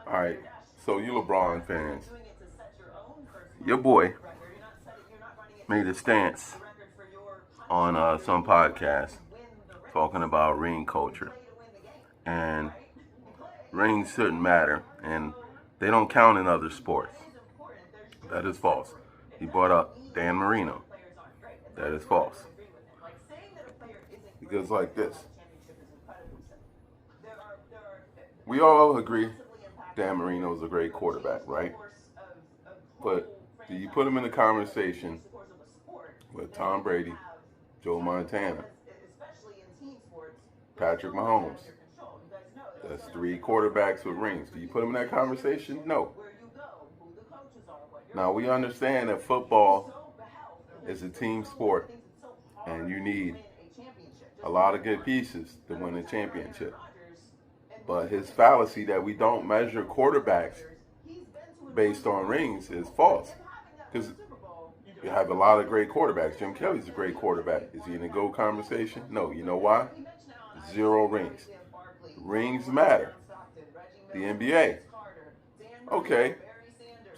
All right, so you LeBron fans, your boy made a stance on some podcast talking about ring culture, and rings shouldn't matter, and they don't count in other sports. That is false. He brought up Dan Marino. That is false. Because like this, we all agree Dan Marino is a great quarterback, right? But do you put him in a conversation with Tom Brady, Joe Montana, Patrick Mahomes? That's three quarterbacks with rings. Do you put them in that conversation? No. Now, we understand that football is a team sport, and you need a lot of good pieces to win a championship. But his fallacy that we don't measure quarterbacks based on rings is false. Because you have a lot of great quarterbacks. Jim Kelly's a great quarterback. Is he in the GOAT conversation? No. You know why? 0 rings. Rings matter. The NBA. Okay.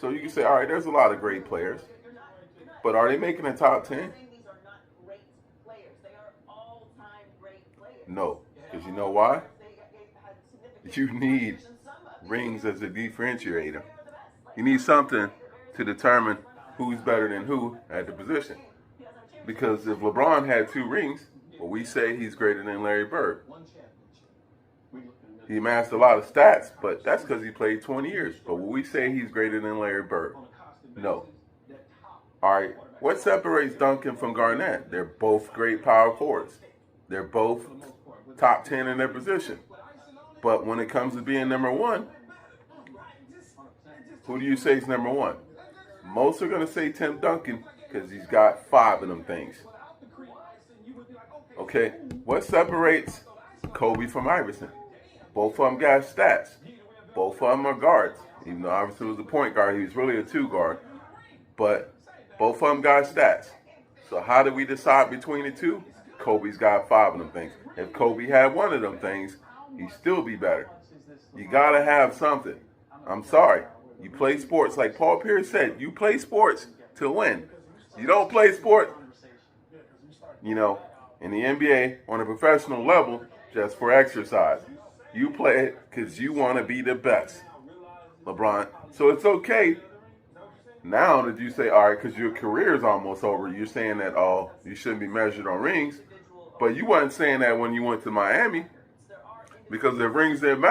So you can say, all right, there's a lot of great players. But are they making the top 10? No. Because you know why? You need rings as a differentiator. You need something to determine who's better than who at the position. Because if LeBron had 2 rings, well, we say he's greater than Larry Bird. He amassed a lot of stats, but that's because he played 20 years. But will we say he's greater than Larry Bird? No. All right, what separates Duncan from Garnett? They're both great power forwards. They're both top 10 in their position. But when it comes to being number 1, who do you say is number 1? Most are going to say Tim Duncan because he's got 5 of them things. Okay, what separates Kobe from Iverson? Both of them got stats. Both of them are guards. Even though Iverson was a point guard, he was really a 2 guard. But both of them got stats. So how do we decide between the 2? Kobe's got 5 of them things. If Kobe had 1 of them things, he'd still be better. You got to have something. I'm sorry. You play sports, like Paul Pierce said, you play sports to win. You don't play sport, in the NBA on a professional level just for exercise. You play it because you want to be the best, LeBron. So it's okay now that you say, all right, because your career is almost over, you're saying that, oh, you shouldn't be measured on rings. But you weren't saying that when you went to Miami, because the rings didn't matter.